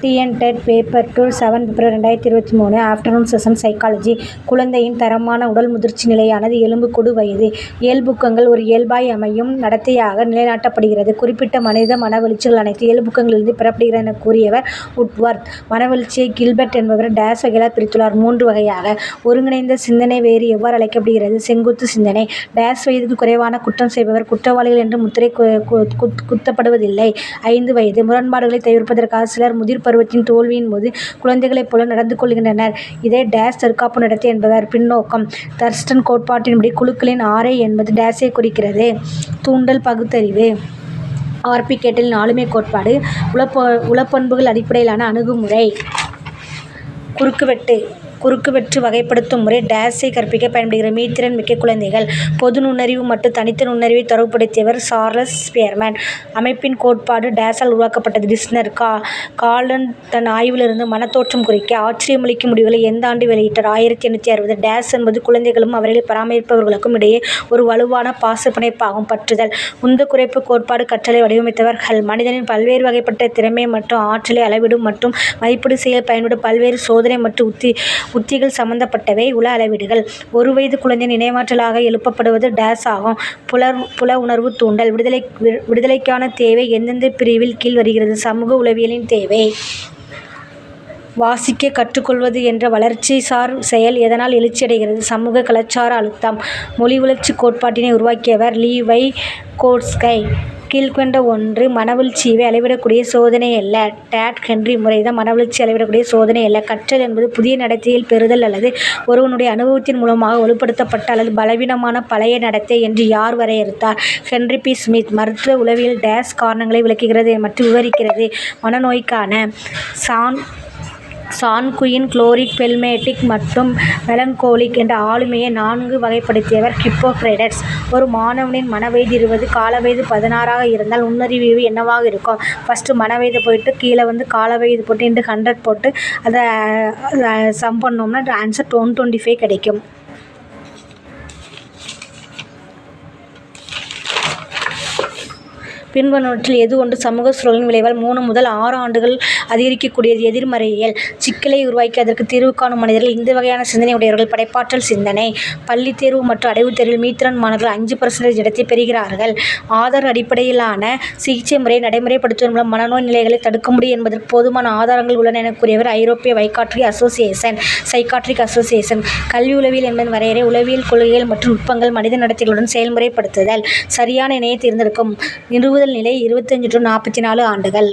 TN-dead paper 2 7 பிப்ரவரி 2023 afternoon session psychology. குழந்தையின் தரமான உடல் முதிர்ச்சி நிலையானது எலும்புக்கூடு வயது இயல்பூக்கங்கள் ஒரு இயல்பாய் அமையும் நடத்தையாக நிலைநாட்டப்படுகிறது. குறிப்பிட்ட மனித மனவெழுச்சிகள் அனைத்து இயல்பூக்கங்களிலிருந்து பெறப்படுகிறது என கூறியவர் உட்வர்த். மனவெழுச்சியை கில்பர்ட் என்பவர் டேஸ் வகைகளாக பிரித்துள்ளார். 3 வகையாக. ஒருங்கிணைந்த சிந்தனை வேறு எவ்வாறு அழைக்கப்படுகிறது? செங்குத்து சிந்தனை. டேஸ் வயதுக்கு குறைவான குற்றம் செய்பவர் குற்றவாளிகள் என்று முத்திரை குத்தப்படுவதில்லை. 5 வயது. முரண்பாடுகளை தவிர்ப்பதற்காக சிலர் முதிர் பருவத்தின் தோல்வியின் போது குழந்தைகளைப் போல நடந்து கொள்கின்றனர். இதை டேஸ் தற்காப்பு நடத்தை என்பவர். பின்னோக்கம். தர்ஸ்டன் கோட்பாட்டின்படி குழுக்களின் RI என்பது டேஸை குறிக்கிறது. தூண்டல் பகுத்தறிவு. ஆர்பிகேட்டலின் ஆளுமை கோட்பாடு. உளப்பண்புகள் அடிப்படையிலான அணுகுமுறை. குறுக்குவெட்டு வகைப்படுத்தும் முறை டேஸை கற்பிக்க பயன்படுகிறது. மீத்திறன் மிக்க குழந்தைகள். பொது நுண்ணறிவு மற்றும் தனித்த நுண்ணறிவை தொடர்புபடுத்தியவர் சார்லஸ் ஸ்பியர்மேன். அமைப்பின் கோட்பாடு டேஸால் உருவாக்கப்பட்டது. டிஸ்னர். காலன் தன் ஆய்விலிருந்து மனத்தோற்றம் குறிக்க ஆச்சரியமளிக்கும் முடிவுகளை எந்த ஆண்டு வெளியிட்டார்? 1860. டேஸ் என்பது குழந்தைகளும் அவர்களை பராமரிப்பவர்களுக்கும் இடையே ஒரு வலுவான பாச பிணைப்பாகும். பற்றுதல். உந்த குறைப்பு கோட்பாடு கற்றலை வடிவமைத்தவர் ஹல். மனிதனின் பல்வேறு வகைப்பட்ட திறமை மற்றும் ஆற்றலை அளவிடும் மற்றும் மதிப்பீடு செய்ய பயன்படும் பல்வேறு சோதனை மற்றும் உத்திகள் சம்பந்தப்பட்டவை. உள அளவீடுகள். 1 வயது குழந்தையின் நினைவாற்றலாக எழுப்பப்படுவது டேஸ் ஆகும். புல உணர்வு தூண்டல். விடுதலைக்கான தேவை எந்தெந்த பிரிவில் கீழ் வருகிறது? சமூக உளவியலின் தேவை. வாசிக்க கற்றுக்கொள்வது என்ற வளர்ச்சிசார் செயல் எதனால் எழுச்சியடைகிறது? சமூக கலாச்சார அழுத்தம். மொழி வளர்ச்சி கோட்பாட்டினை உருவாக்கியவர் லீ வைகோட்ஸ்கி. கீழ்க்கண்ட ஒன்று மனவெழுச்சியை அளவிடக்கூடிய சோதனை அல்ல. டேட் ஹென்றி முறைதான் மனவெழுச்சி அளவிடக்கூடிய சோதனை அல்ல. கற்றல் என்பது புதிய நடத்தையில் பெறுதல் அல்லது ஒருவனுடைய அனுபவத்தின் மூலமாக வலுப்படுத்தப்பட்ட அல்லது பலவீனமான பழைய நடத்தை என்று யார் வரையறுத்தார்? Henry B. ஸ்மித். மருத்துவ உளவியல் டேஸ் காரணங்களை விளக்குகிறது மற்றும் விவரிக்கிறது. மனநோய்க்கான சான்குயின் குளோரிக் பெல்மேட்டிக் மற்றும் மெலன்கோலிக் என்ற ஆளுமையை 4 வகைப்படுத்தியவர் ஹிப்போக்ரேட்டஸ். ஒரு மாணவனின் மனவயது 20 காலவயது 16 இருந்தால் நுண்ணறிவு என்னவாக இருக்கும்? ஃபர்ஸ்ட் மனவயது போயிட்டு கீழே காலவயது போட்டு × 100 போட்டு அதை சம் பண்ணோம்னா ஆன்சர் 125 கிடைக்கும். பின்வருவனவற்றில் எது ஒன்று சமூக சூழலின் விளைவால் 3 முதல் 6 ஆண்டுகள் அதிகரிக்கக்கூடியது? எதிர்மறையியல். சிக்கலை உருவாக்கி அதற்கு தீர்வு காணும் மனிதர்கள். இந்த வகையான சிந்தனை உடையவர்கள். படைப்பாற்றல் சிந்தனை. பள்ளித் தேர்வு மற்றும் அடைவுத் தேர்வில் மீத்திறன் மாணவர்கள் 5% இடத்தை பெறுகிறார்கள். ஆதார அடிப்படையிலான சிகிச்சை முறையை நடைமுறைப்படுத்துவதன் மூலம் மனநோய் நிலைகளை தடுக்க முடியும் என்பதற்கு போதுமான ஆதாரங்கள் உள்ளன என கூறியவர் ஐரோப்பிய சைக்காட்ரிக் அசோசியேஷன். கல்வி உளவியல் என்பதன் வரையறை. உளவியல் கொள்கைகள் மற்றும் நுட்பங்கள் மனித நடத்தைகளுடன் செயல்முறைப்படுத்துதல். சரியான இணையை தேர்ந்தெடுக்கும். நிறுவுதல் நிலை 25 to 44 ஆண்டுகள்.